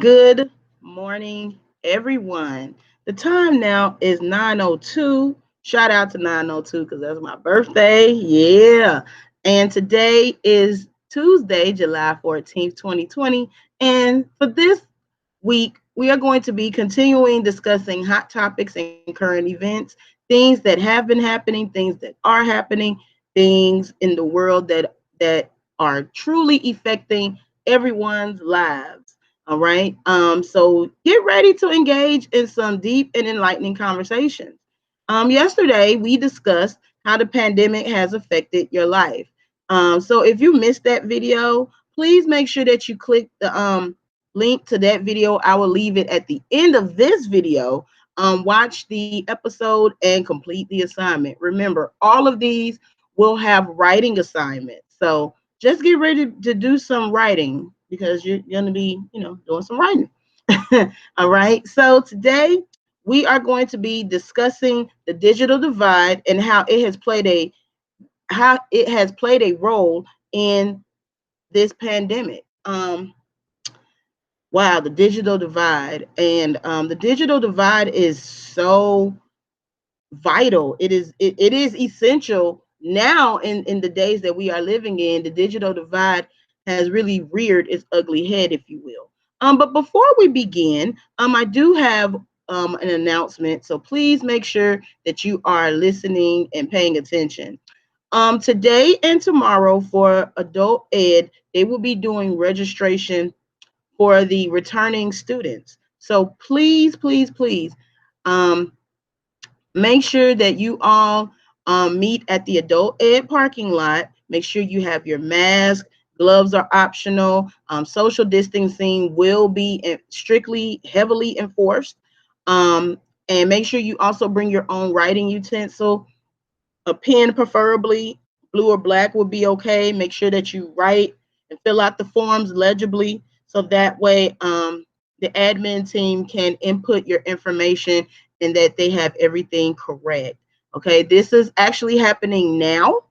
Good morning, everyone. The time now is 9:02. Shout out to 9:02 because that's my birthday. Yeah. And today is Tuesday, July 14th, 2020. And for this week, we are going to be continuing discussing hot topics and current events, things that have been happening, things that are happening, things in the world that are truly affecting everyone's lives. All right. So get ready to engage in some deep and enlightening conversations. Yesterday we discussed how the pandemic has affected your life. So if you missed that video, please make sure that you click the link to that video. I will leave it at the end of this video. Watch the episode and complete the assignment. Remember, all of these will have writing assignments. So just get ready to do some writing because you're going to be, doing some writing. All right. So today we are going to be discussing the digital divide and how it has played a role in this pandemic. Wow, the digital divide. And the digital divide is so vital. It is essential now in the days that we are living in. The digital divide has really reared its ugly head, if you will. But before we begin, I do have an announcement. So please make sure that you are listening and paying attention. Today and tomorrow for adult ed, they will be doing registration for the returning students. So please, please, please, um, make sure that you all meet at the adult ed parking lot. Make sure you have your mask. Gloves are optional. Social distancing will be strictly, heavily enforced. Um, and make sure you also bring your own writing utensil, a pen preferably. Blue or black would be okay. Make sure that you write and fill out the forms legibly so that way the admin team can input your information and that they have everything correct. Okay, this is actually happening now.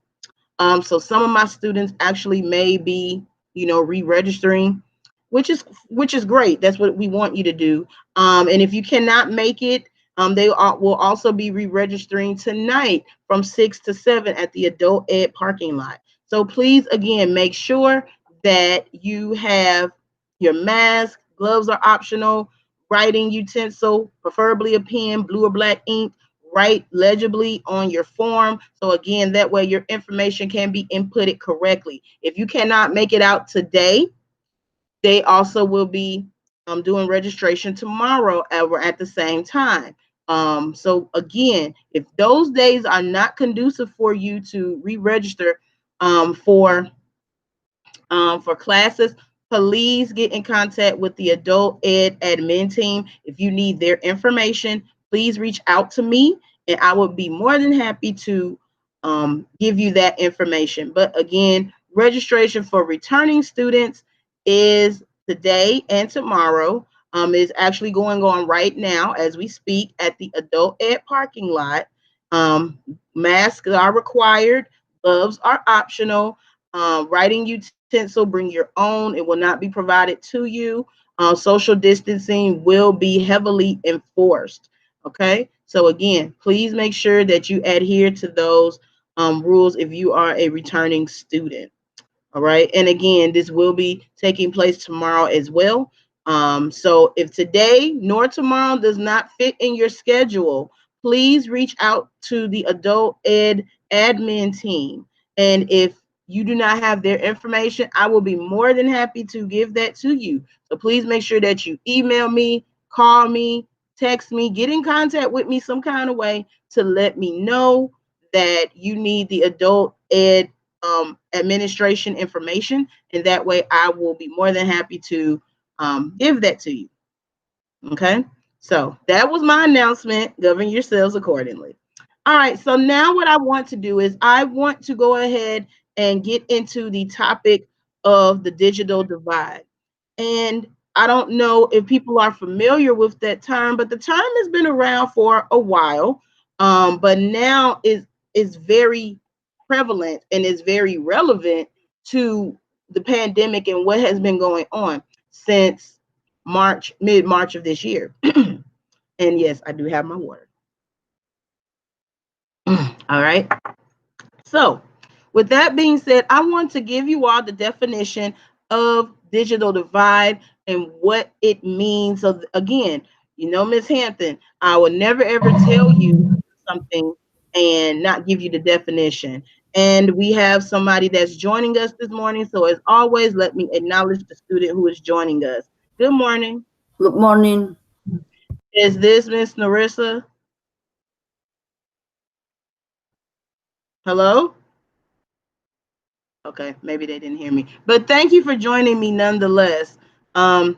So some of my students actually may be, re-registering, which is great. That's what we want you to do. And if you cannot make it, will also be re-registering tonight from 6 to 7 at the adult ed parking lot. So please, again, make sure that you have your mask. Gloves are optional. Writing utensil, preferably a pen, blue or black ink. Write legibly on your form. So again, that way your information can be inputted correctly. If you cannot make it out today, they also will be doing registration tomorrow at the same time. So again, if those days are not conducive for you to re-register for classes, please get in contact with the adult ed admin team. If you need their information, please reach out to me and I would be more than happy to give you that information. But again, registration for returning students is today and tomorrow. Is actually going on right now as we speak at the adult ed parking lot. Masks are required, gloves are optional. Writing utensil, bring your own. It will not be provided to you. Social distancing will be heavily enforced. Okay. So again, please make sure that you adhere to those rules if you are a returning student. All right. And again, this will be taking place tomorrow as well. So if today nor tomorrow does not fit in your schedule, please reach out to the adult ed admin team. And if you do not have their information, I will be more than happy to give that to you. So please make sure that you email me, call me, text me, get in contact with me some kind of way to let me know that you need the adult ed administration information, and that way I will be more than happy to give that to you. Okay, so that was my announcement. Govern yourselves accordingly. All right, so now what I want to do is I want to go ahead and get into the topic of the digital divide. And I don't know if people are familiar with that term, but the term has been around for a while. But now is very prevalent and is very relevant to the pandemic and what has been going on since mid-March of this year. And yes, I do have my water. All right. So, with that being said, I want to give you all the definition of digital divide and what it means. So, again, Miss Hampton, I will never ever tell you something and not give you the definition. And we have somebody that's joining us this morning. So, as always, let me acknowledge the student who is joining us. Good morning. Good morning. Is this Miss Narissa? Hello? Okay, maybe they didn't hear me. But thank you for joining me nonetheless. Um,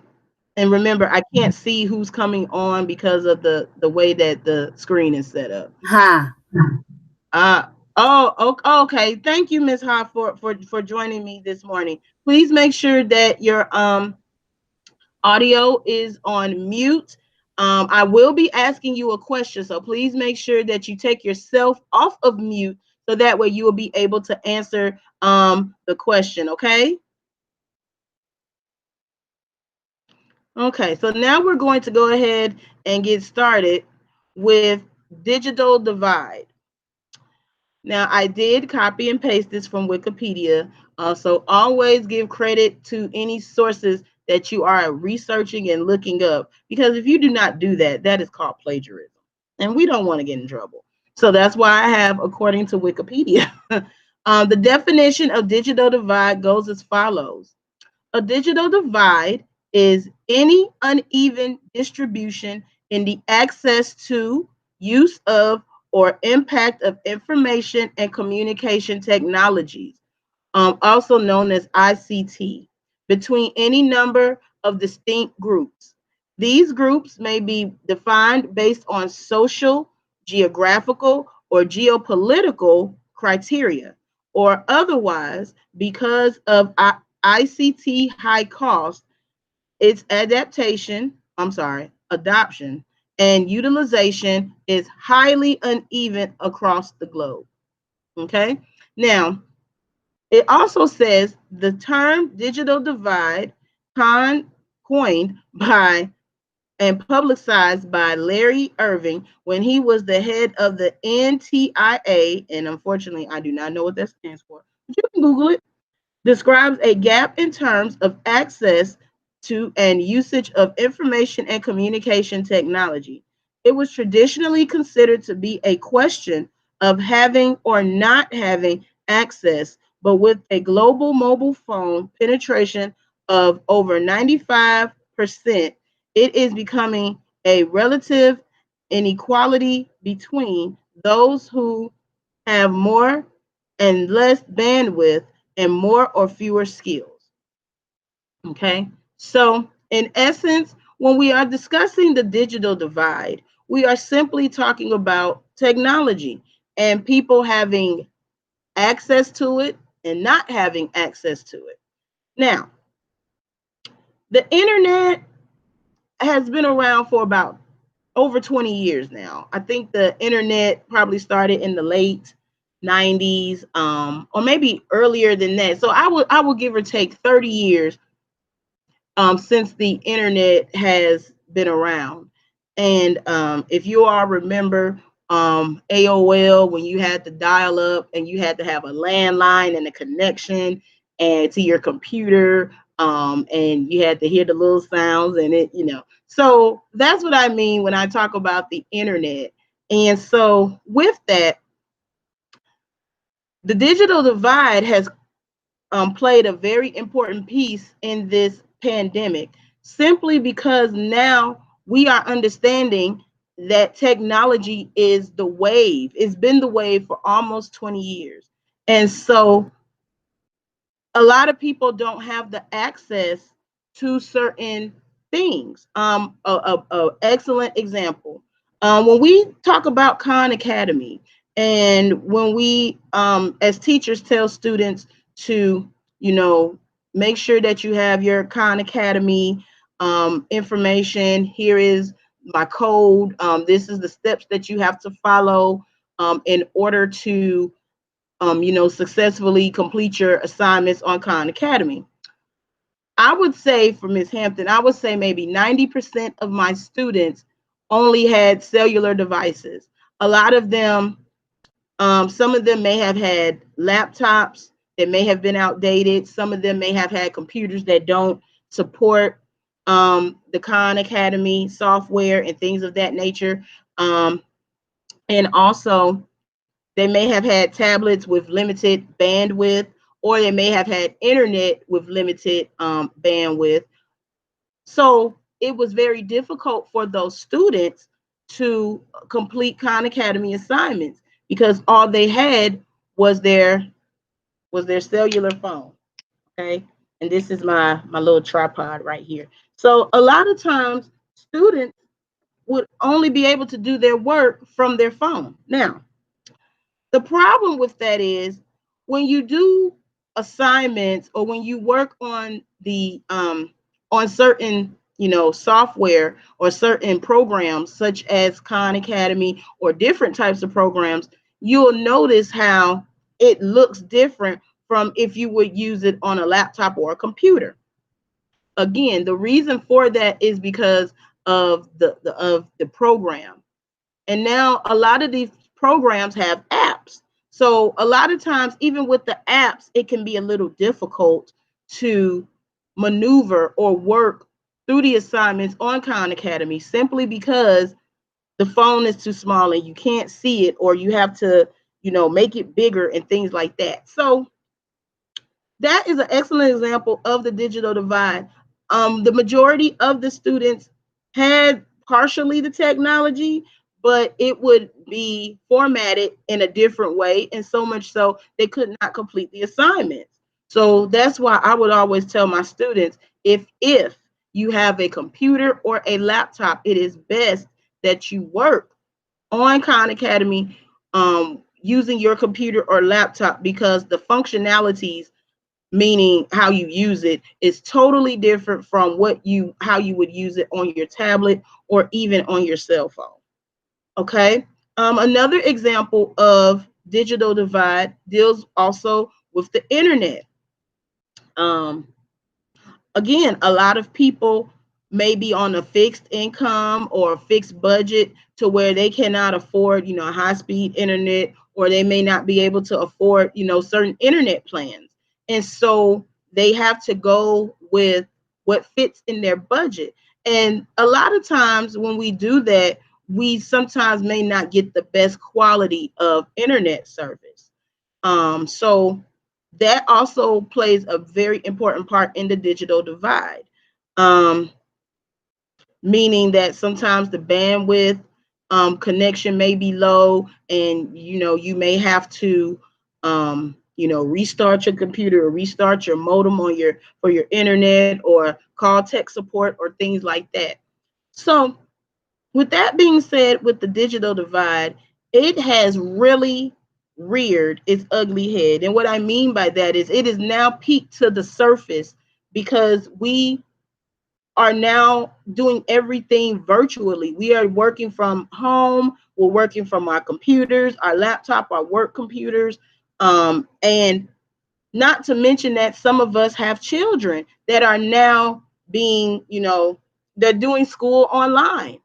and remember, I can't see who's coming on because of the way that the screen is set up. Ha. Uh okay. Thank you, Ms. Ha, for joining me this morning. Please make sure that your audio is on mute. I will be asking you a question, so please make sure that you take yourself off of mute so that way you will be able to answer the question, okay? Okay, so now we're going to go ahead and get started with digital divide. Now, I did copy and paste this from Wikipedia, so always give credit to any sources that you are researching and looking up, because if you do not do that, that is called plagiarism, and we don't want to get in trouble. So that's why I have according to Wikipedia. The definition of digital divide goes as follows. A digital divide is any uneven distribution in the access to, use of, or impact of information and communication technologies, also known as ICT, between any number of distinct groups. These groups may be defined based on social, geographical, or geopolitical criteria, or otherwise because of ICT high cost, its adoption, and utilization is highly uneven across the globe. Okay? Now, it also says the term digital divide, coined by and publicized by Larry Irving when he was the head of the NTIA, and unfortunately, I do not know what that stands for, but you can Google it, describes a gap in terms of access to and usage of information and communication technology. It was traditionally considered to be a question of having or not having access, but with a global mobile phone penetration of over 95%, it is becoming a relative inequality between those who have more and less bandwidth and more or fewer skills. Okay, so in essence, when we are discussing the digital divide, we are simply talking about technology and people having access to it and not having access to it. Now, the internet has been around for about over 20 years now. I think the internet probably started in the late 90s, or maybe earlier than that. So I will give or take 30 years since the internet has been around. And if you all remember AOL, when you had to dial up and you had to have a landline and a connection and to your computer, and you had to hear the little sounds and it. So that's what I mean when I talk about the internet. And so with that, the digital divide has played a very important piece in this pandemic, simply because now we are understanding that technology is the wave. It's been the wave for almost 20 years. And so a lot of people don't have the access to certain things. A excellent example. When we talk about Khan Academy, and when we, as teachers, tell students to, make sure that you have your Khan Academy information. Here is my code. This is the steps that you have to follow in order to successfully complete your assignments on Khan Academy. I would say for Ms. Hampton, I would say maybe 90% of my students only had cellular devices. A lot of them, some of them may have had laptops that may have been outdated. Some of them may have had computers that don't support the Khan Academy software and things of that nature. And also, they may have had tablets with limited bandwidth, or they may have had internet with limited bandwidth. So it was very difficult for those students to complete Khan Academy assignments because all they had was their cellular phone. Okay. And this is my little tripod right here. So a lot of times students would only be able to do their work from their phone. Now, the problem with that is when you do assignments or when you work on the on certain software or certain programs such as Khan Academy or different types of programs, you'll notice how it looks different from if you would use it on a laptop or a computer. Again, the reason for that is because of the program. And now a lot of these programs have apps. So a lot of times, even with the apps, it can be a little difficult to maneuver or work through the assignments on Khan Academy simply because the phone is too small and you can't see it, or you have to, make it bigger and things like that. So that is an excellent example of the digital divide. The majority of the students had partially the technology, but it would be formatted in a different way, and so much so they could not complete the assignments. So that's why I would always tell my students, if you have a computer or a laptop, it is best that you work on Khan Academy using your computer or laptop, because the functionalities, meaning how you use it, is totally different from how you would use it on your tablet or even on your cell phone. Okay. Another example of digital divide deals also with the internet. Um, Again, a lot of people may be on a fixed income or a fixed budget to where they cannot afford, high speed internet, or they may not be able to afford, certain internet plans. And so they have to go with what fits in their budget. And a lot of times when we do that, we sometimes may not get the best quality of internet service. So that also plays a very important part in the digital divide, um, meaning that sometimes the bandwidth connection may be low, and you may have to restart your computer or restart your modem on for your internet, or call tech support or things like that. So with that being said, with the digital divide, it has really reared its ugly head. And what I mean by that is it is now peaked to the surface because we are now doing everything virtually. We are working from home, we're working from our computers, our laptop, our work computers. And not to mention that some of us have children that are now being, they're doing school online.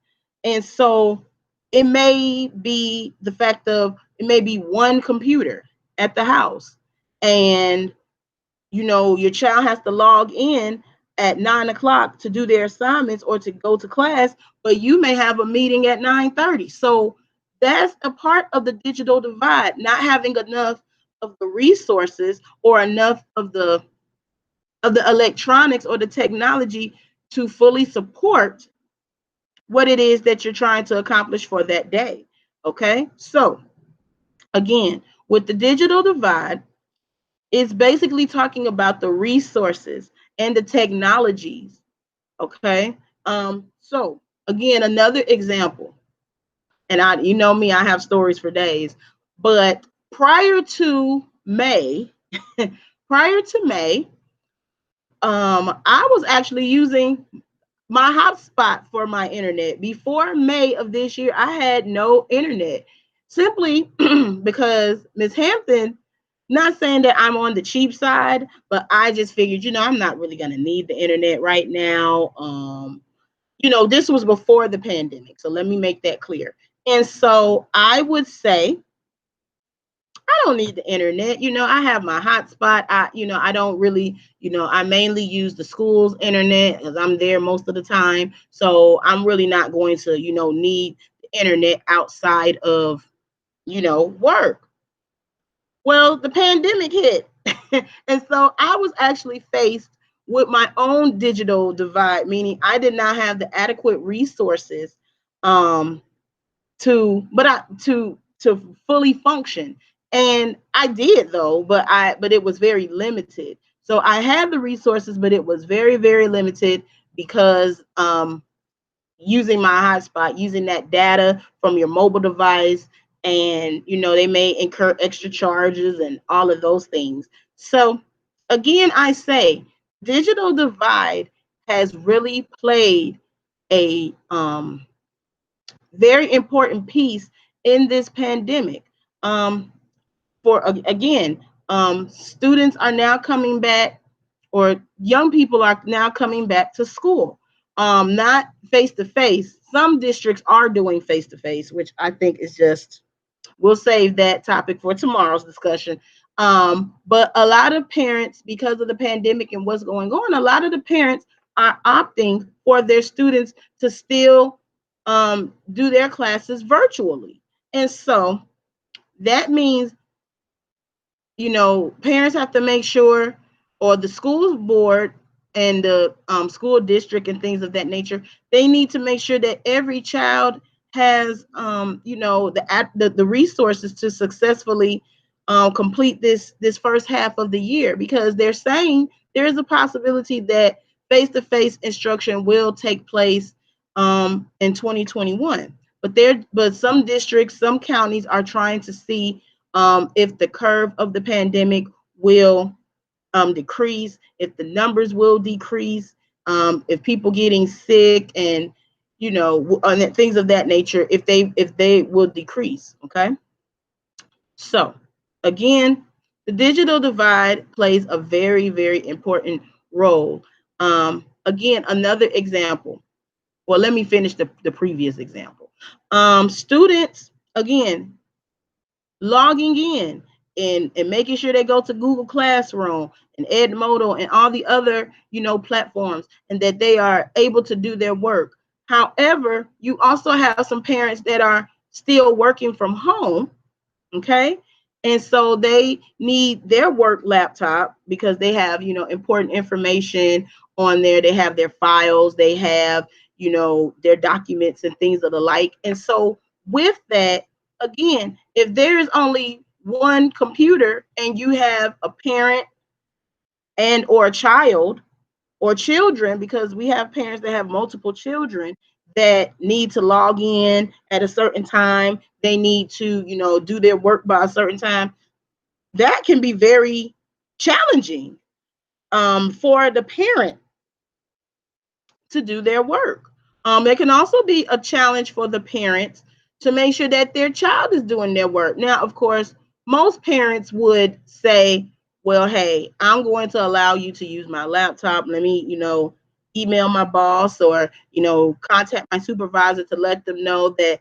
And so it may be the fact of it may be one computer at the house. And, your child has to log in at 9 o'clock to do their assignments or to go to class, but you may have a meeting at 9:30. So that's a part of the digital divide, not having enough of the resources or enough of the electronics or the technology to fully support what it is that you're trying to accomplish for that day. Okay, so again, with the digital divide, it's basically talking about the resources and the technologies. Okay, so again, another example, and you know me, I have stories for days, but prior to May, prior to May, I was actually using my hotspot for my internet. Before May of this year, I had no internet simply because Miss Hampton Not saying that I'm on the cheap side, but I just figured, I'm not really going to need the internet right now. This was before the pandemic. So let me make that clear. And so I would say I don't need the internet. I have my hotspot. I don't really, I mainly use the school's internet because I'm there most of the time. So I'm really not going to, need the internet outside of, work. Well, the pandemic hit. And so I was actually faced with my own digital divide, meaning I did not have the adequate resources um, to fully function. And I did though, but it was very limited. So I had the resources, but it was very, very limited because using my hotspot, using that data from your mobile device, and they may incur extra charges and all of those things. So again, I say digital divide has really played a very important piece in this pandemic. For again, students are now coming back, or young people are now coming back to school, not face to face. Some districts are doing face to face, which I think is just, we'll save that topic for tomorrow's discussion. But a lot of parents, because of the pandemic and what's going on, a lot of the parents are opting for their students to still do their classes virtually. And so that means, parents have to make sure, or the school board and the school district and things of that nature, they need to make sure that every child has, the resources to successfully complete this first half of the year, because they're saying there is a possibility that face-to-face instruction will take place in 2021. But some districts, some counties are trying to see if the curve of the pandemic will decrease, if the numbers will decrease, if people getting sick and and things of that nature, if they will decrease. Okay, so again, the digital divide plays a very, very important role. Again, another example. Well, let me finish the previous example. Students, again, logging in and making sure they go to Google Classroom and Edmodo and all the other, platforms, and that they are able to do their work. However, you also have some parents that are still working from home, okay? And so they need their work laptop because they have, important information on there. They have their files, they have, their documents and things of the like. And so with that, again, if there is only one computer and you have a parent and or a child or children, because we have parents that have multiple children that need to log in at a certain time, they need to, do their work by a certain time, that can be very challenging for the parent to do their work. It can also be a challenge for the parents to make sure that their child is doing their work. Now, of course, most parents would say, well, hey, I'm going to allow you to use my laptop. Let me, email my boss, or, contact my supervisor to let them know that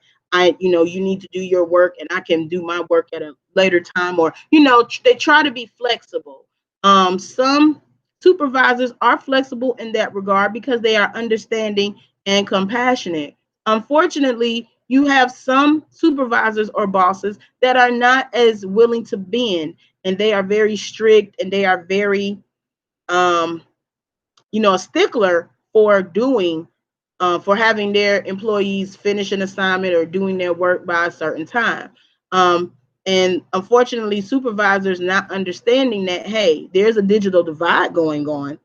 you need to do your work and I can do my work at a later time. Or, they try to be flexible. Some supervisors are flexible in that regard because they are understanding and compassionate. Unfortunately, you have some supervisors or bosses that are not as willing to bend, and they are very strict, and they are very, a stickler for doing, for having their employees finish an assignment or doing their work by a certain time. And unfortunately, supervisors not understanding that, hey, there's a digital divide going on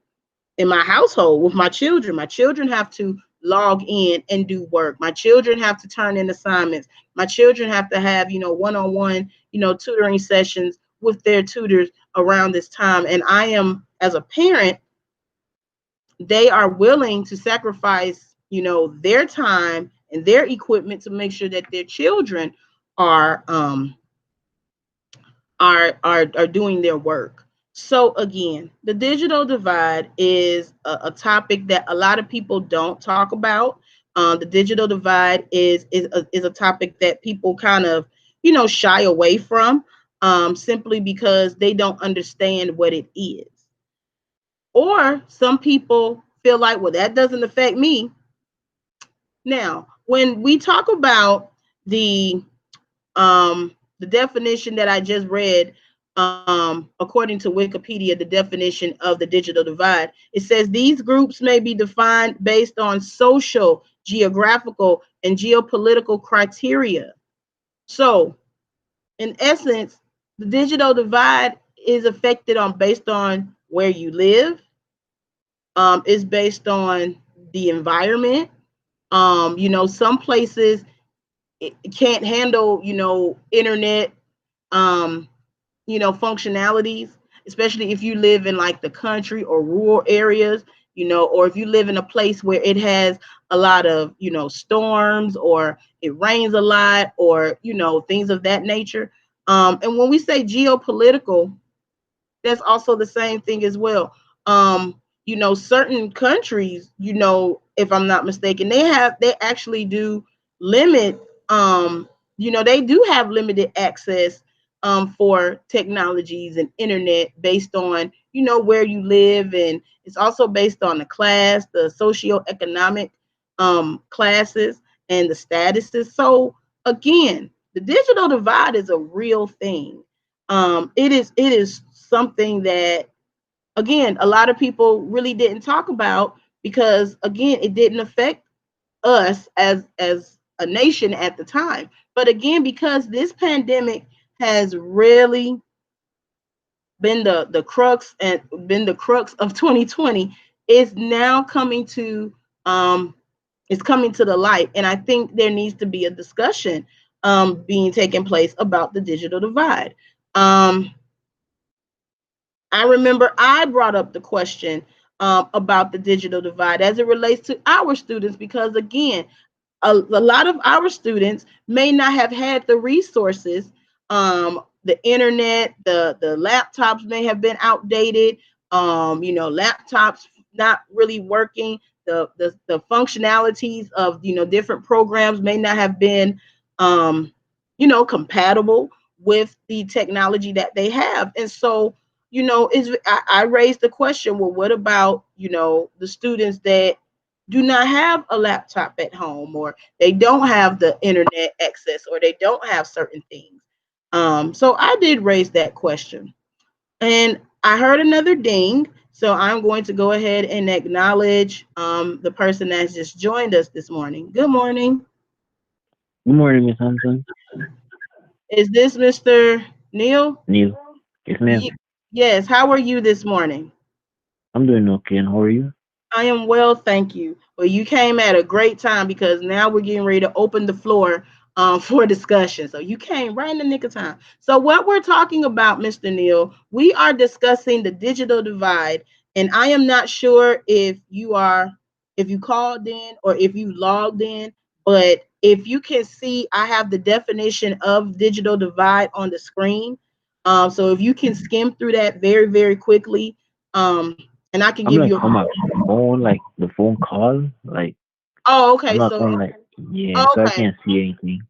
in my household with my children. My children have to log in and do work. My children have to turn in assignments. My children have to have, one-on-one, tutoring sessions with their tutors around this time. And I am, as a parent, they are willing to sacrifice, their time and their equipment to make sure that their children are are doing their work. So again, the digital divide is a topic that a lot of people don't talk about. The digital divide is a topic that people kind of shy away from, simply because they don't understand what it is. Or some people feel like, well, that doesn't affect me. Now, when we talk about the the definition that I just read, according to Wikipedia, the definition of the digital divide, it says these groups may be defined based on social, geographical, and geopolitical criteria. So, in essence, the digital divide is affected on based on where you live, is based on the environment. Some places it can't handle, internet, um, functionalities, especially if you live in like the country or rural areas, or if you live in a place where it has a lot of, storms, or it rains a lot, or, things of that nature. And when we say geopolitical, that's also the same thing as well. Certain countries, if I'm not mistaken, they actually do limit, they do have limited access for technologies and internet based on, where you live, and it's also based on the class, the socioeconomic classes, and the statuses. So again, the digital divide is a real thing. It is something that, again, a lot of people really didn't talk about, because again, it didn't affect us as a nation at the time. But again, because this pandemic has really been the crux, and been the crux of 2020, is now coming to, um it's coming to the light, and I think there needs to be a discussion being taken place about the digital divide. um I remember I brought up the question about the digital divide as it relates to our students, because again, a lot of our students may not have had the resources. The internet, the laptops may have been outdated. Laptops not really working. The functionalities of, different programs may not have been, compatible with the technology that they have. And so, I raised the question, well, what about, the students that do not have a laptop at home, or they don't have the internet access, or they don't have certain things. So I did raise that question, and I heard another ding. So I'm going to go ahead and acknowledge the person that's just joined us this morning. Good morning. Good morning, Miss Hampton. Is this Mr. Neil? Neil. Yes, ma'am. Yes. How are you this morning? I'm doing okay, and how are you? I am well, thank you. Well, you came at a great time, because now we're getting ready to open the floor for discussion. So you came right in the nick of time. So what we're talking about, Mr. Neal, we are discussing the digital divide, and I am not sure if you called in or if you logged in, but if you can see, I have the definition of digital divide on the screen. So if you can skim through that very, very quickly, um, and I can I'm give like you on a. my phone, like the phone call. Like Oh, I'm okay. not So, on like yeah, so I okay. can't see anything.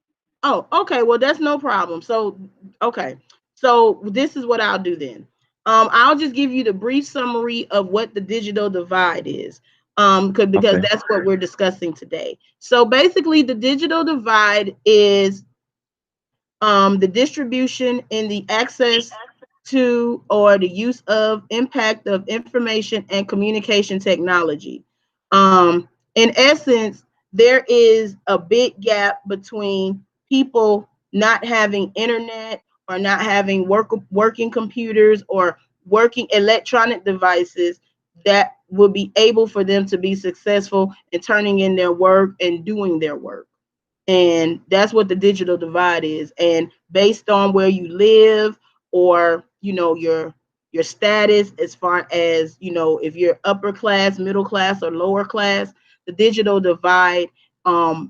Oh, okay. Well, that's no problem. So, okay. So this is what I'll do then. I'll just give you the brief summary of what the digital divide is. Because Okay. that's what we're discussing today. So basically, the digital divide is the distribution and the access to, or the use of, impact of information and communication technology. In essence, there is a big gap between people not having internet, or not having working computers, or working electronic devices that will be able for them to be successful in turning in their work and doing their work. And that's what the digital divide is. And based on where you live, or your status, as far as, if you're upper class, middle class, or lower class, the digital divide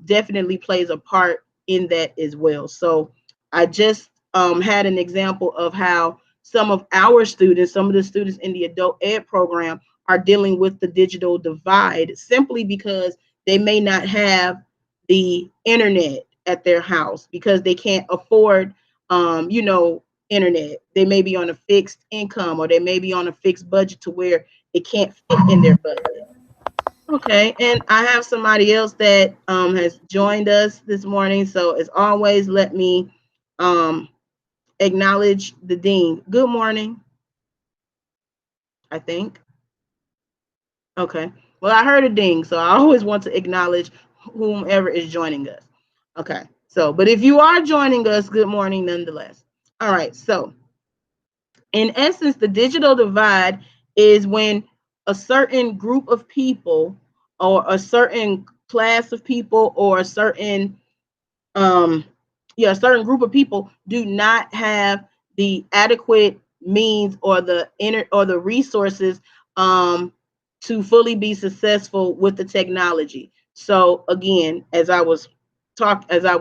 definitely plays a part in that as well. So I just had an example of how some of our students, some of the students in the adult ed program, are dealing with the digital divide simply because they may not have the internet at their house because they can't afford, you know, internet. They may be on a fixed income or they may be on a fixed budget to where it can't fit in their budget. Okay, and I have somebody else that has joined us this morning. So as always, let me um, acknowledge the dean. Good morning, I think. Okay. Well, I heard a ding, so I always want to acknowledge whomever is joining us. Okay. So, but if you are joining us, good morning nonetheless. All right. So, in essence, the digital divide is when a certain group of people or a certain class of people or a certain um yeah, a certain group of people do not have the adequate means or the resources um to fully be successful with the technology. So again, as I was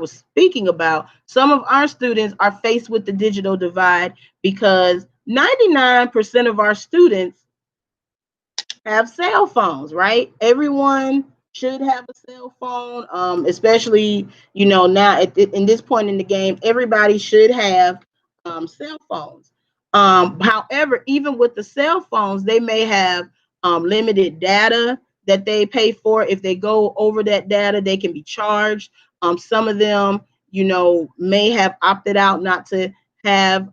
speaking about, some of our students are faced with the digital divide because 99% of our students have cell phones, right? Everyone should have a cell phone, especially, you know, now in this point in the game, everybody should have cell phones. However, even with the cell phones, they may have limited data that they pay for. If they go over that data, they can be charged. Some of them, you know, may have opted out not to have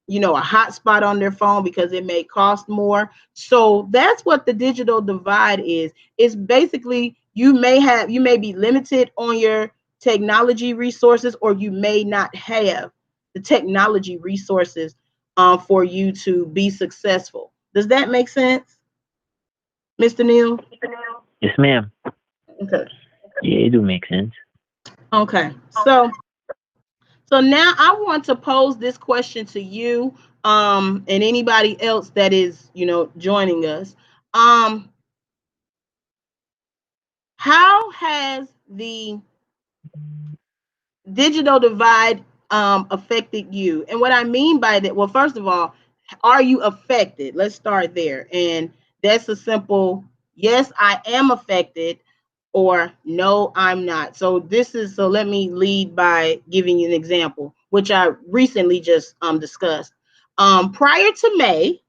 you know, a hotspot on their phone because it may cost more. So that's what the digital divide is. It's basically you may be limited on your technology resources, or you may not have the technology resources for you to be successful. Does that make sense, Mr. Neal? Yes, ma'am. Okay. Yeah, it do make sense. Okay. So now I want to pose this question to you, and anybody else that is, you know, joining us. Um, how has the digital divide affected you? And what I mean by that, well, first of all, are you affected? Let's start there. And that's a simple yes, I am affected, or no, I'm not. So let me lead by giving you an example, which I recently just discussed. Prior to May,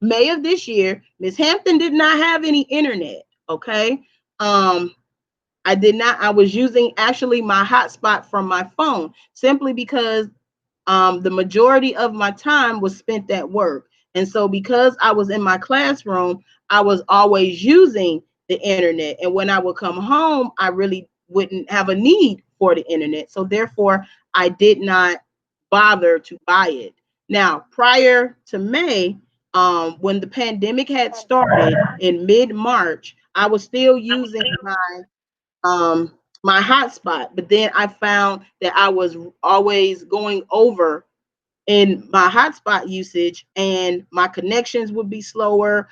May of this year, Miss Hampton did not have any internet. Okay. Um, I did not. I was using actually my hotspot from my phone simply because the majority of my time was spent at work. And so, because I was in my classroom, I was always using the internet. And when I would come home, I really wouldn't have a need for the internet. So, therefore, I did not bother to buy it. Now, prior to May, when the pandemic had started in mid March, I was still using um, my hotspot, but then I found that I was always going over in my hotspot usage, and my connections would be slower,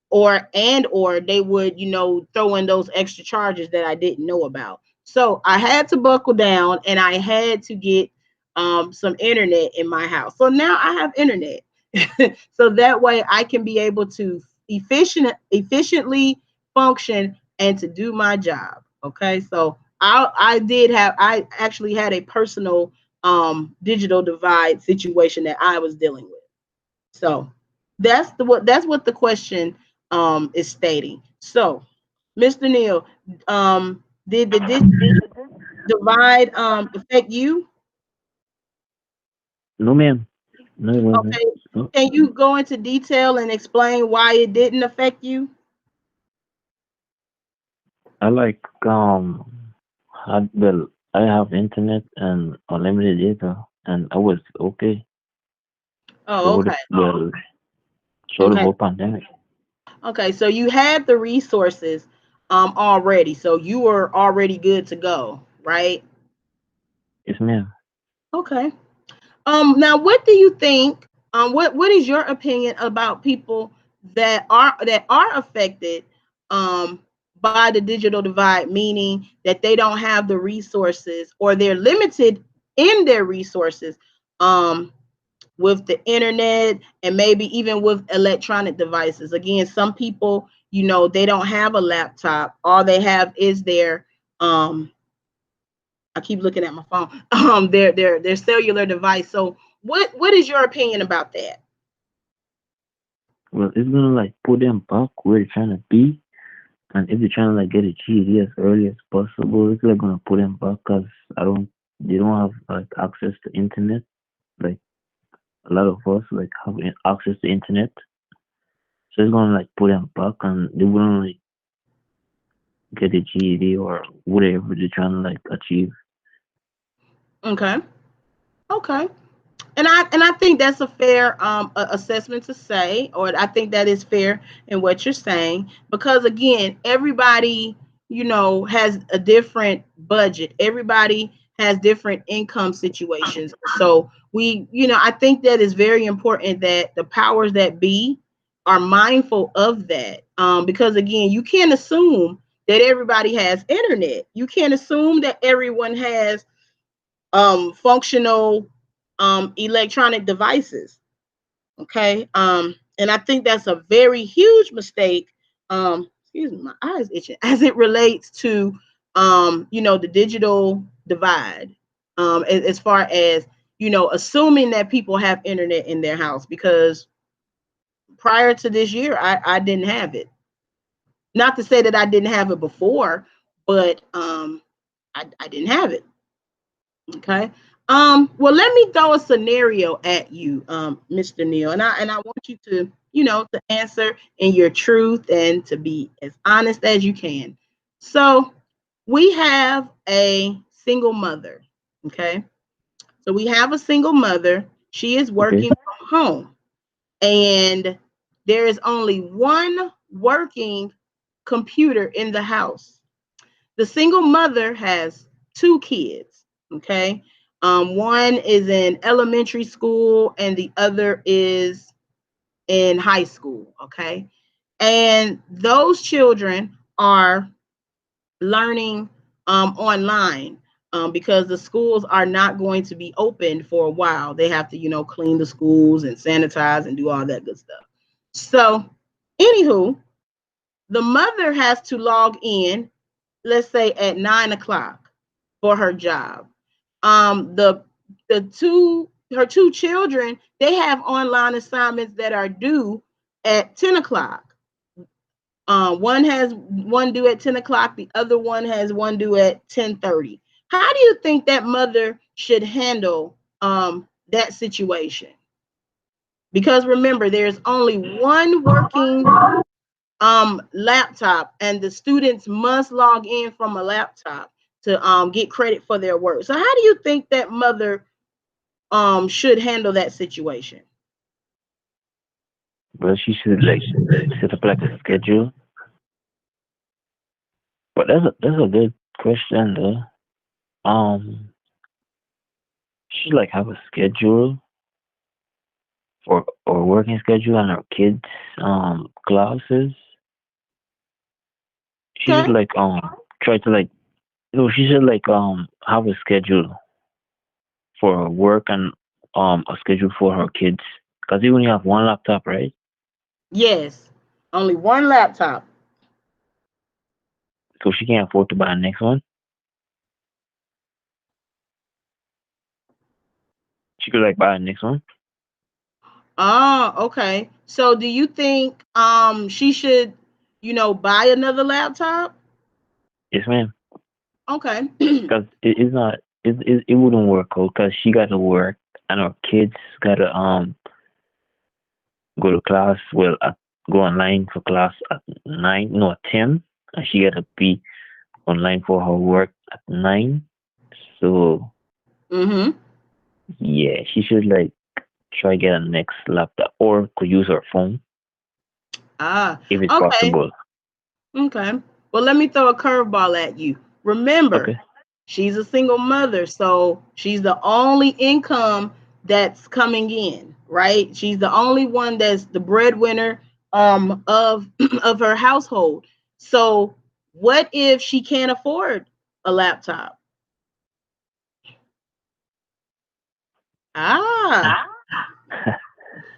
or they would, you know, throw in those extra charges that I didn't know about. So I had to buckle down and I had to get some internet in my house. So now I have internet. So that way I can be able to efficiently function and to do my job. Okay. So I actually had a personal digital divide situation that I was dealing with. So that's what the question is stating. So, Mr. Neal, did the divide affect you? No, ma'am. No, it wasn't. Okay. No. Can you go into detail and explain why it didn't affect you? I like had well, I have internet and unlimited data, and I was okay Oh, over the okay. through the Okay. whole pandemic. Okay. So you had the resources already. So you were already good to go, right? Yes, ma'am. Okay. Now, what do you think? What is your opinion about people that are affected by the digital divide, meaning that they don't have the resources or they're limited in their resources um, with the internet and maybe even with electronic devices. Again, some people, they don't have a laptop. All they have is their I keep looking at my phone. Their cellular device. So what is your opinion about that? Well, it's gonna like put them back where they're trying to be, and if they're trying to like get a GED as early as possible, it's like gonna put them back because I don't, they don't have like access to internet. Like a lot of us like have access to internet, so it's gonna like put them back, and they wouldn't like get a GED or whatever they're trying to like achieve. Okay. Okay. And I think that's a fair assessment to say, or I think that is fair in what you're saying, because again, everybody has a different budget. Everybody has different income situations. So I think that is very important that the powers that be are mindful of that, because again, you can't assume that everybody has internet. You can't assume that everyone has functional electronic devices. Okay. And I think that's a very huge mistake. Excuse me, my eyes itching as it relates to the digital divide. As far as assuming that people have internet in their house, because prior to this year, I didn't have it. Not to say that I didn't have it before, but I didn't have it. Okay. Well, let me throw a scenario at you, Mr. Neal, and I want you to, to answer in your truth and to be as honest as you can. So we have a single mother. Okay. So we have a single mother. She is Okay. working from home, and there is only one working computer in the house. The single mother has two kids. Okay. One is in elementary school and the other is in high school. Okay. And those children are learning online, because the schools are not going to be open for a while. They have to, clean the schools and sanitize and do all that good stuff. So, anywho, the mother has to log in, let's say at 9 o'clock for her job. The two her two children, they have online assignments that are due at 10 o'clock. One has one due at 10 o'clock. The other one has one due at 10:30. How do you think that mother should handle that situation? Because remember, there's only one working laptop, and the students must log in from a laptop to get credit for their work. So how do you think that mother should handle that situation? Well, she should like set up like a schedule. But that's a good question though. She should like have a schedule for or working schedule and her kids classes. She should Okay. like try to like, she should like have a schedule for her work and a schedule for her kids. Cause you only have one laptop, right? Yes. Only one laptop. So she can't afford to buy the next one. She could like buy the next one. Oh, okay. So do you think she should, buy another laptop? Yes, ma'am. Okay. Cause it's not it wouldn't work out. Cause she got to work and her kids gotta go to class. Well, go online for class at 9, no, at 10, and she gotta be online for her work at 9. So Mm-hmm. yeah, she should like try get a next laptop or could use her phone Ah, if it's okay. possible. Okay. Well, let me throw a curveball at you. Remember, Okay. she's a single mother, so she's the only income that's coming in, right? She's the only one that's the breadwinner of of her household. So, what if she can't afford a laptop? Ah.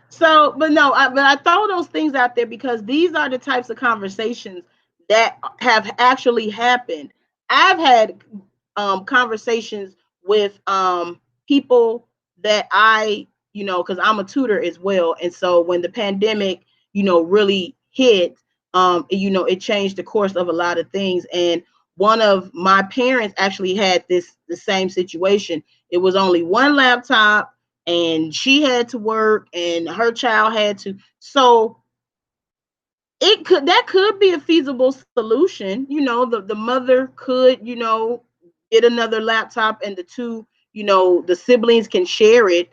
So, but no, but I throw those things out there because these are the types of conversations that have actually happened. I've had conversations with people that because I'm a tutor as well, and so when the pandemic, really hit, it changed the course of a lot of things. And one of my parents actually had the same situation. It was only one laptop and she had to work and her child had to, so that could be a feasible solution. The mother could, get another laptop and the two, the siblings can share it.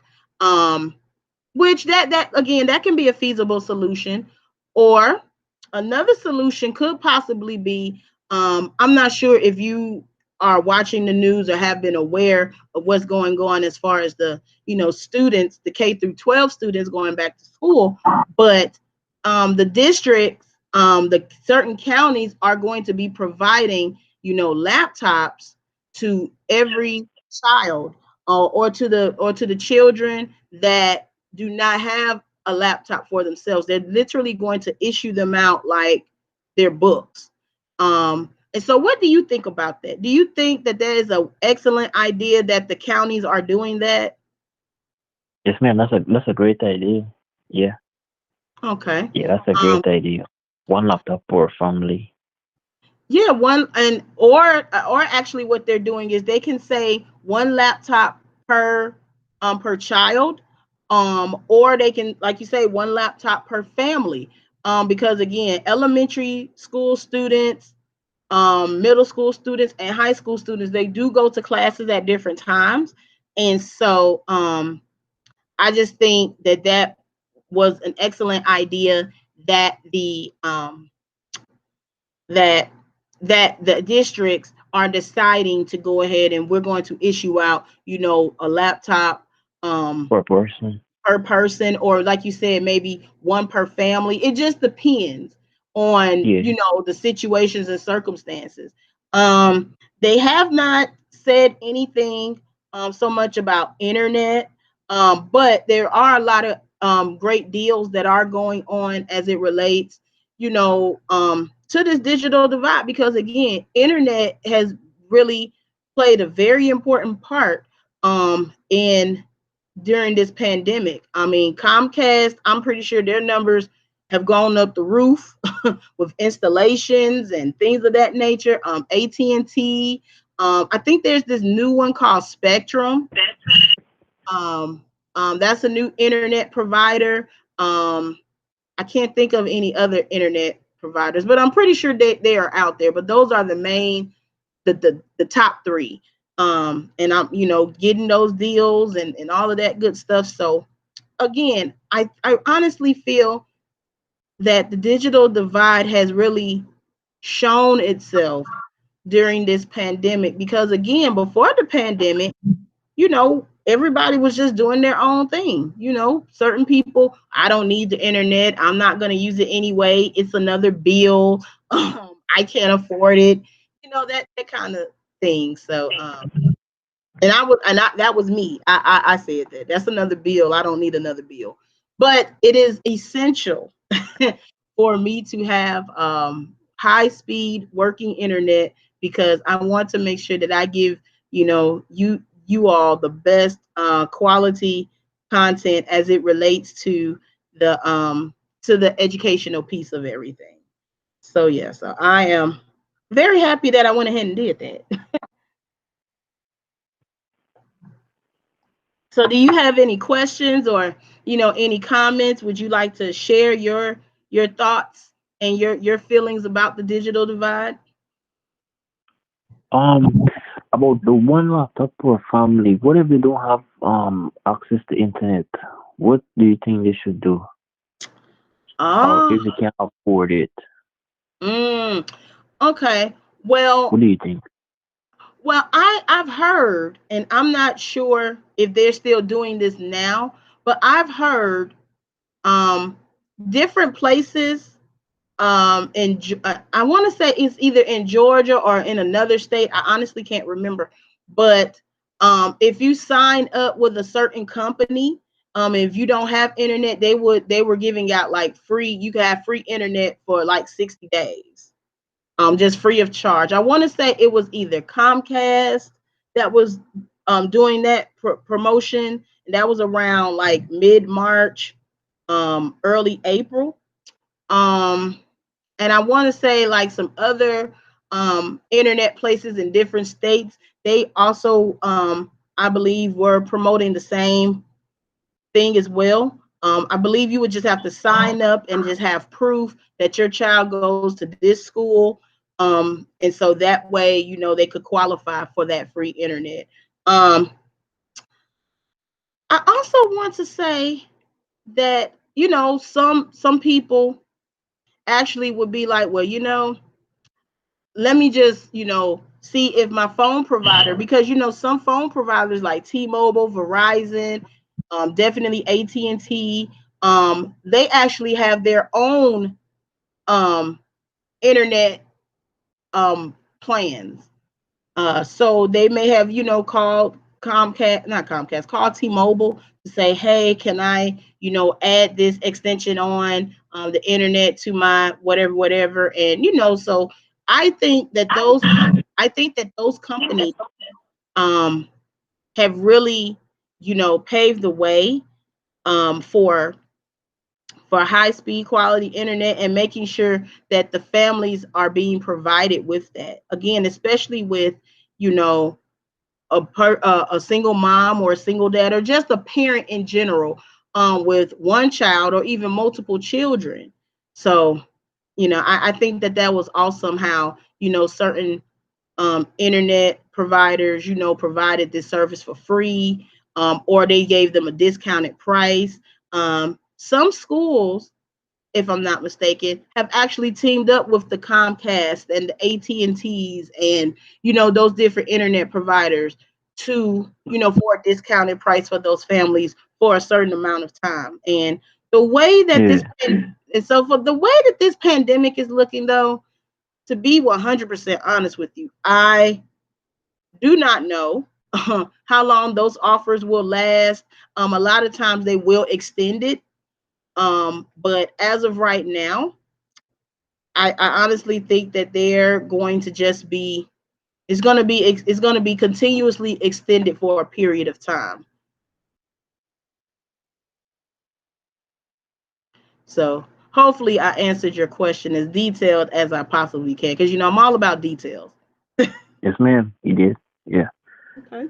Which that again, that can be a feasible solution. Or another solution could possibly be, I'm not sure if you are watching the news or have been aware of what's going on as far as the, students, the K through 12 students going back to school. But the districts, the certain counties are going to be providing, laptops to every child, or to the children that do not have a laptop for themselves. They're literally going to issue them out like their books. And so, what do you think about that? Do you think that that is an excellent idea that the counties are doing that? Yes, ma'am. That's a great idea. Yeah, Okay. yeah, that's a Um, great idea. One laptop per family. Yeah, one, and or actually what they're doing is they can say one laptop per child, or they can, like you say, one laptop per family. Because again, elementary school students, middle school students, and high school students, they do go to classes at different times. And so I just think that that was an excellent idea, that that the districts are deciding to go ahead and we're going to issue out, a laptop, um, Per person. per person, or like you said, maybe one per family. It just depends on, Yeah. the situations and circumstances. They have not said anything so much about internet, but there are a lot of great deals that are going on as it relates, to this digital divide, because again, internet has really played a very important part in during this pandemic. I mean, Comcast, I'm pretty sure their numbers have gone up the roof with installations and things of that nature. AT&T, I think there's this new one called Spectrum. Um, that's a new internet provider. Um, I can't think of any other internet providers, but I'm pretty sure they are out there. But those are the main, the top three. And I'm, getting those deals and all of that good stuff. So again, I honestly feel that the digital divide has really shown itself during this pandemic, because again, before the pandemic, everybody was just doing their own thing. Certain people, I don't need the internet. I'm not going to use it anyway. It's another bill. I can't afford it. That kind of thing. So, that was me. I said that. That's another bill. I don't need another bill. But it is essential for me to have high speed working internet, because I want to make sure that I give, you all the best quality content as it relates to the educational piece of everything. So yeah, so I am very happy that I went ahead and did that. So do you have any questions, or any comments? Would you like to share your thoughts and your feelings about the digital divide? Um, about the one laptop per family. What if they don't have access to internet? What do you think they should do? Or Oh, if they can't afford it, mm, okay. what Well, do you think? I've heard, and I'm not sure if they're still doing this now, but I've heard um different places, I want to say it's either in Georgia or in another state. I honestly can't remember, but If you sign up with a certain company, if you don't have internet, they were giving out like free. You could have free internet for like 60 days, just free of charge. I want to say it was either Comcast that was doing that promotion, and that was around like mid March, early April. Um, and I want to say like some other internet places in different states, they also I believe were promoting the same thing as well. I believe you would just have to sign up and just have proof that your child goes to this school, and so that way they could qualify for that free internet. um, I also want to say that some people actually would be like, well, let me just see if my phone provider, because some phone providers like T-Mobile, Verizon, definitely AT&T, they actually have their own um internet plans. So they may have called Comcast, not Comcast, called T-Mobile to say, hey, can I add this extension on the internet to my whatever whatever. And so I think that those companies um have really paved the way for high speed quality internet, and making sure that the families are being provided with that, again, especially with you know a single mom or a single dad, or just a parent in general, with one child or even multiple children. So I think that that was awesome how certain internet providers provided this service for free, or they gave them a discounted price. Some schools, if I'm not mistaken, have actually teamed up with the Comcast and the AT&Ts and those different internet providers to for a discounted price for those families for a certain amount of time. And the way that Yeah. and so for the way that this pandemic is looking, though, to be 100% honest with you, I do not know how long those offers will last. A lot of times they will extend it, but as of right now, I honestly think that they're going to just be it's going to be continuously extended for a period of time. So hopefully I answered your question as detailed as I possibly can, because I'm all about details. Yes, ma'am. You did. Yeah. Okay.